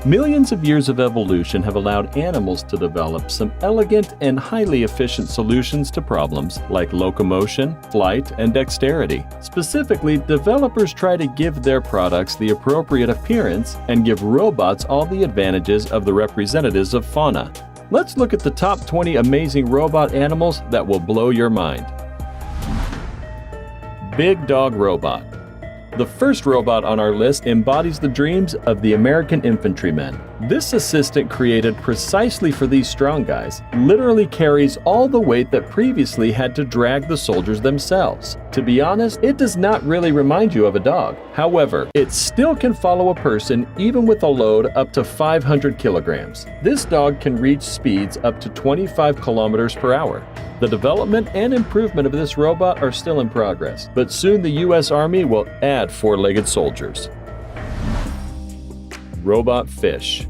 Millions of years of evolution have allowed animals to develop some elegant and highly efficient solutions to problems like locomotion, flight, and dexterity. Specifically, developers try to give their products the appropriate appearance and give robots all the advantages of the representatives of fauna. Let's look at the top 20 amazing robot animals that will blow your mind. Big Dog Robot. The first robot on our list embodies the dreams of the American infantrymen. This assistant, created precisely for these strong guys, literally carries all the weight that previously had to drag the soldiers themselves. To be honest, it does not really remind you of a dog. However, it still can follow a person even with a load up to 500 kilograms. This dog can reach speeds up to 25 kilometers per hour. The development and improvement of this robot are still in progress, but soon the U.S. Army will add four-legged soldiers. Robot Fish.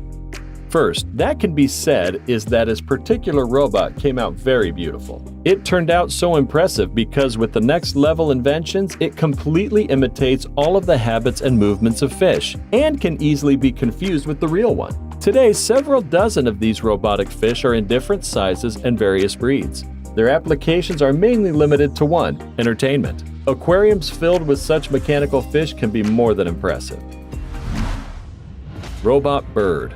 First, that can be said is that this particular robot came out very beautiful. It turned out so impressive because with the next level inventions, it completely imitates all of the habits and movements of fish and can easily be confused with the real one. Today, several dozen of these robotic fish are in different sizes and various breeds. Their applications are mainly limited to one: entertainment. Aquariums filled with such mechanical fish can be more than impressive. Robot Bird.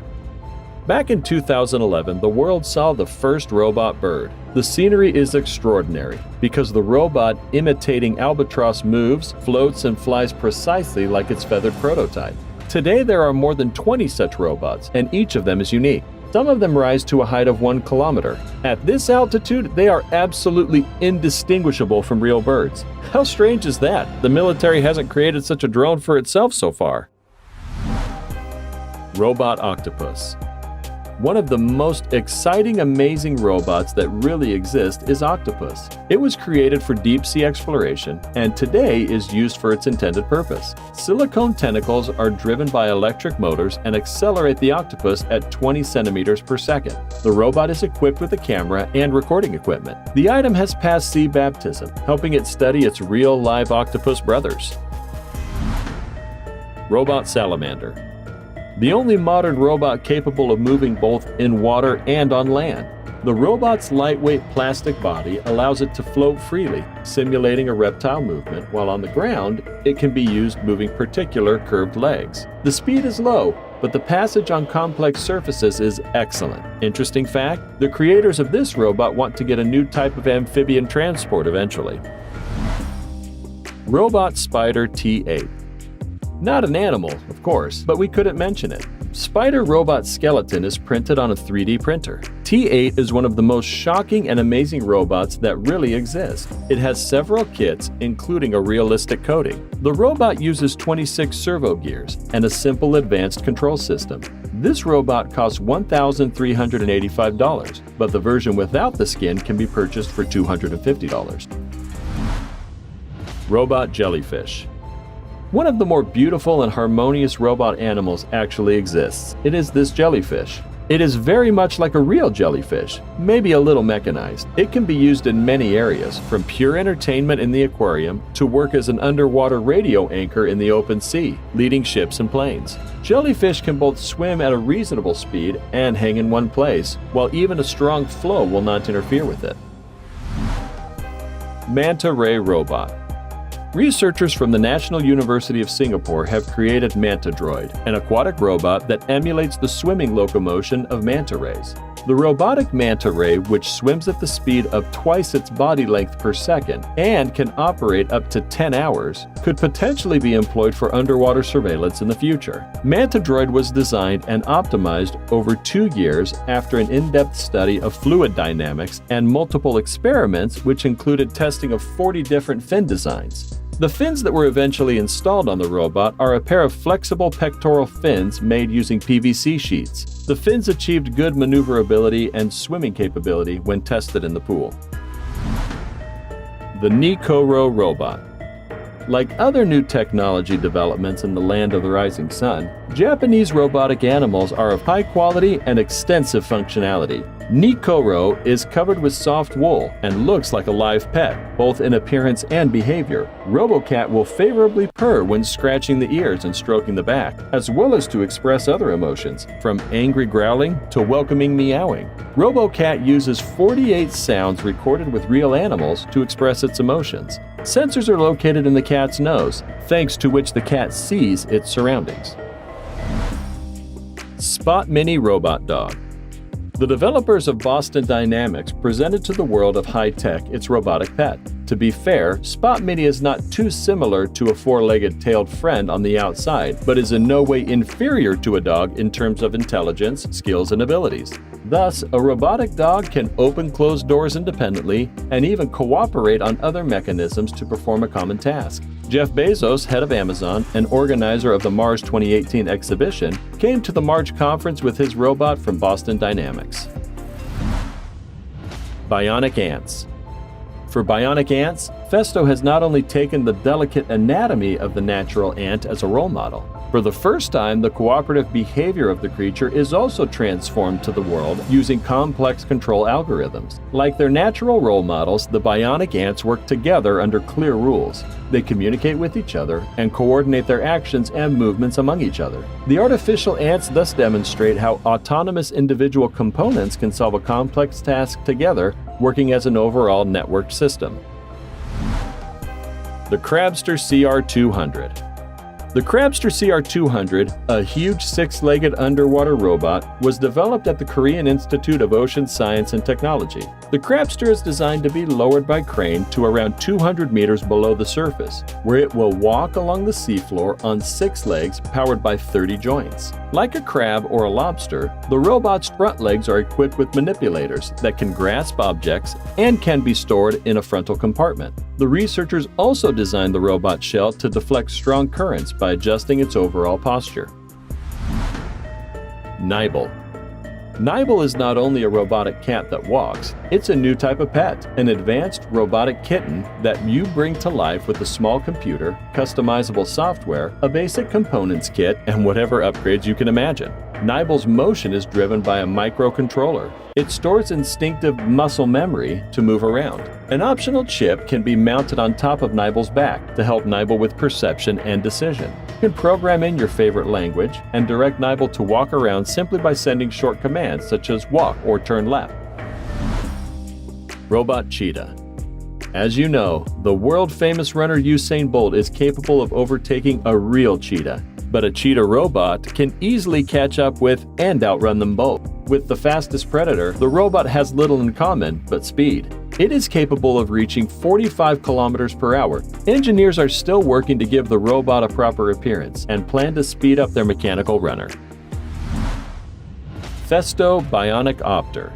Back in 2011, the world saw the first robot bird. The scenery is extraordinary because the robot, imitating albatross, moves, floats, and flies precisely like its feathered prototype. Today, there are more than 20 such robots, and each of them is unique. Some of them rise to a height of 1 kilometer. At this altitude, they are absolutely indistinguishable from real birds. How strange is that? The military hasn't created such a drone for itself so far. Robot Octopus. One of the most exciting, amazing robots that really exist is Octopus. It was created for deep-sea exploration and today is used for its intended purpose. Silicone tentacles are driven by electric motors and accelerate the octopus at 20 centimeters per second. The robot is equipped with a camera and recording equipment. The item has passed sea baptism, helping it study its real live octopus brothers. Robot Salamander. The only modern robot capable of moving both in water and on land. The robot's lightweight plastic body allows it to float freely, simulating a reptile movement, while on the ground, it can be used moving particular curved legs. The speed is low, but the passage on complex surfaces is excellent. Interesting fact, the creators of this robot want to get a new type of amphibian transport eventually. Robot Spider T8. Not an animal, of course, but we couldn't mention it. Spider Robot skeleton is printed on a 3D printer. T8 is one of the most shocking and amazing robots that really exist. It has several kits, including a realistic coating. The robot uses 26 servo gears and a simple advanced control system. This robot costs $1,385, but the version without the skin can be purchased for $250. Robot Jellyfish. One of the more beautiful and harmonious robot animals actually exists. It is this jellyfish. It is very much like a real jellyfish, maybe a little mechanized. It can be used in many areas, from pure entertainment in the aquarium to work as an underwater radio anchor in the open sea, leading ships and planes. Jellyfish can both swim at a reasonable speed and hang in one place, while even a strong flow will not interfere with it. Manta Ray Robot. Researchers from the National University of Singapore have created Manta Droid, an aquatic robot that emulates the swimming locomotion of manta rays. The robotic manta ray, which swims at the speed of twice its body length per second and can operate up to 10 hours, could potentially be employed for underwater surveillance in the future. Manta Droid was designed and optimized over 2 years after an in-depth study of fluid dynamics and multiple experiments, which included testing of 40 different fin designs. The fins that were eventually installed on the robot are a pair of flexible pectoral fins made using PVC sheets. The fins achieved good maneuverability and swimming capability when tested in the pool. The Nikoro Robot. Like other new technology developments in the land of the rising sun, Japanese robotic animals are of high quality and extensive functionality. Nikoro is covered with soft wool and looks like a live pet, both in appearance and behavior. RoboCat will favorably purr when scratching the ears and stroking the back, as well as to express other emotions, from angry growling to welcoming meowing. RoboCat uses 48 sounds recorded with real animals to express its emotions. Sensors are located in the cat's nose, thanks to which the cat sees its surroundings. Spot Mini Robot Dog. The developers of Boston Dynamics presented to the world of high-tech its robotic pet. To be fair, Spot Mini is not too similar to a four-legged tailed friend on the outside, but is in no way inferior to a dog in terms of intelligence, skills, and abilities. Thus, a robotic dog can open closed doors independently and even cooperate on other mechanisms to perform a common task. Jeff Bezos, head of Amazon and organizer of the Mars 2018 exhibition, came to the March conference with his robot from Boston Dynamics. Bionic Ants. For bionic ants, Festo has not only taken the delicate anatomy of the natural ant as a role model. For the first time, the cooperative behavior of the creature is also transformed to the world using complex control algorithms. Like their natural role models, the bionic ants work together under clear rules. They communicate with each other and coordinate their actions and movements among each other. The artificial ants thus demonstrate how autonomous individual components can solve a complex task together, working as an overall networked system. The Crabster CR200. The Crabster CR200, a huge six-legged underwater robot, was developed at the Korean Institute of Ocean Science and Technology. The Crabster is designed to be lowered by crane to around 200 meters below the surface, where it will walk along the seafloor on 6 legs powered by 30 joints. Like a crab or a lobster, the robot's front legs are equipped with manipulators that can grasp objects and can be stored in a frontal compartment. The researchers also designed the robot shell to deflect strong currents by adjusting its overall posture. Nibble. Nibble is not only a robotic cat that walks, it's a new type of pet, an advanced robotic kitten that you bring to life with a small computer, customizable software, a basic components kit, and whatever upgrades you can imagine. Nibble's motion is driven by a microcontroller. It stores instinctive muscle memory to move around. An optional chip can be mounted on top of Nibble's back to help Nibble with perception and decision. You can program in your favorite language and direct Nibble to walk around simply by sending short commands such as walk or turn left. Robot Cheetah. As you know, the world-famous runner Usain Bolt is capable of overtaking a real cheetah. But a cheetah robot can easily catch up with and outrun them both. With the fastest predator, the robot has little in common but speed. It is capable of reaching 45 kilometers per hour. Engineers are still working to give the robot a proper appearance and plan to speed up their mechanical runner. Festo Bionic Opter.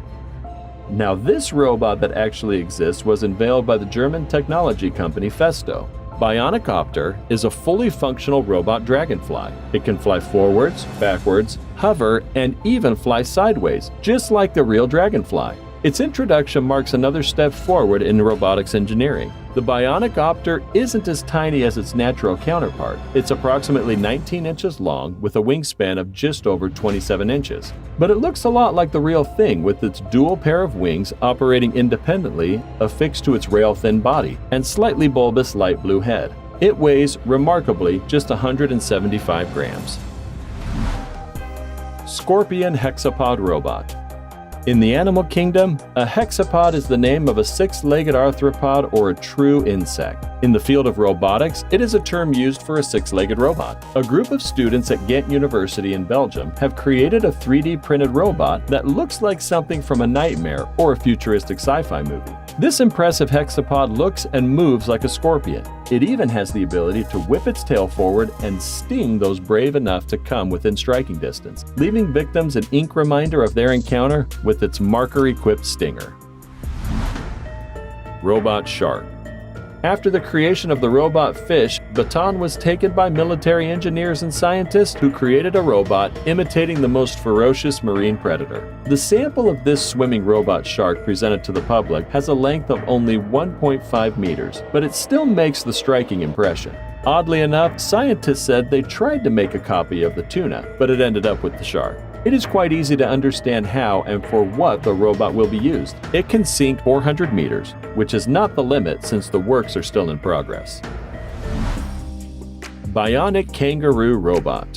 Now this robot that actually exists was unveiled by the German technology company Festo. Bionic Opter is a fully functional robot dragonfly. It can fly forwards, backwards, hover, and even fly sideways, just like the real dragonfly. Its introduction marks another step forward in robotics engineering. The Bionic Opter isn't as tiny as its natural counterpart. It's approximately 19 inches long with a wingspan of just over 27 inches. But it looks a lot like the real thing with its dual pair of wings operating independently, affixed to its rail-thin body, and slightly bulbous light blue head. It weighs, remarkably, just 175 grams. Scorpion Hexapod Robot. In the animal kingdom, a hexapod is the name of a six-legged arthropod or a true insect. In the field of robotics, it is a term used for a six-legged robot. A group of students at Ghent University in Belgium have created a 3D printed robot that looks like something from a nightmare or a futuristic sci-fi movie. This impressive hexapod looks and moves like a scorpion. It even has the ability to whip its tail forward and sting those brave enough to come within striking distance, leaving victims an ink reminder of their encounter with its marker-equipped stinger. Robot Shark. After the creation of the robot fish, baton was taken by military engineers and scientists who created a robot imitating the most ferocious marine predator. The sample of this swimming robot shark presented to the public has a length of only 1.5 meters, but it still makes the striking impression. Oddly enough, scientists said they tried to make a copy of the tuna, but it ended up with the shark. It is quite easy to understand how and for what the robot will be used. It can sink 400 meters, which is not the limit since the works are still in progress. Bionic Kangaroo Robot.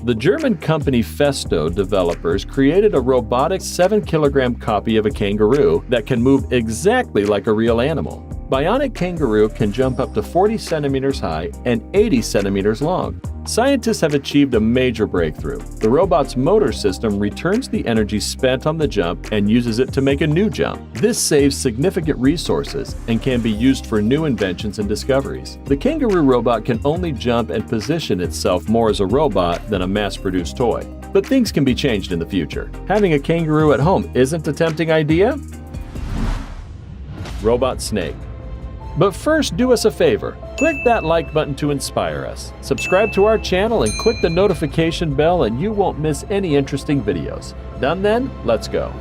The German company Festo developers created a robotic 7-kilogram copy of a kangaroo that can move exactly like a real animal. Bionic Kangaroo can jump up to 40 centimeters high and 80 centimeters long. Scientists have achieved a major breakthrough. The robot's motor system returns the energy spent on the jump and uses it to make a new jump. This saves significant resources and can be used for new inventions and discoveries. The kangaroo robot can only jump and position itself more as a robot than a mass-produced toy. But things can be changed in the future. Having a kangaroo at home isn't a tempting idea? Robot Snake. But first, do us a favor. Click that like button to inspire us. Subscribe to our channel and click the notification bell and you won't miss any interesting videos. Done then? Let's go.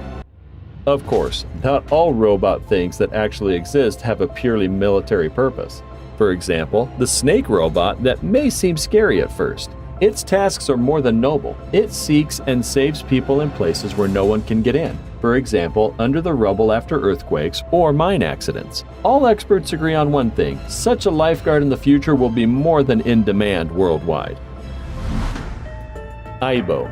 Of course, not all robot things that actually exist have a purely military purpose. For example, the snake robot that may seem scary at first. Its tasks are more than noble. It seeks and saves people in places where no one can get in. For example, under the rubble after earthquakes or mine accidents. All experts agree on one thing: such a lifeguard in the future will be more than in demand worldwide. Aibo.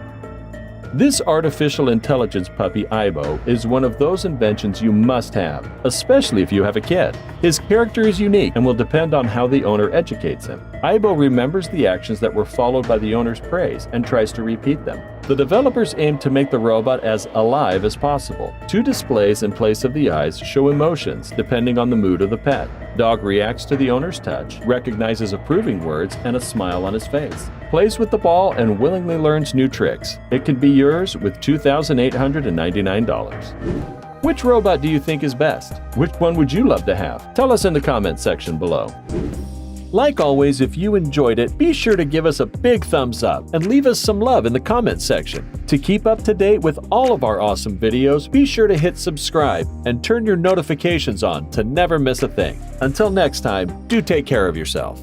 This artificial intelligence puppy Aibo is one of those inventions you must have, especially if you have a kid. His character is unique and will depend on how the owner educates him. Aibo remembers the actions that were followed by the owner's praise and tries to repeat them. The developers aim to make the robot as alive as possible. 2 displays in place of the eyes show emotions depending on the mood of the pet. Dog reacts to the owner's touch, recognizes approving words and a smile on his face, plays with the ball and willingly learns new tricks. It can be yours with $2,899. Which robot do you think is best? Which one would you love to have? Tell us in the comment section below. Like always, if you enjoyed it, be sure to give us a big thumbs up and leave us some love in the comment section. To keep up to date with all of our awesome videos, be sure to hit subscribe and turn your notifications on to never miss a thing. Until next time, do take care of yourself.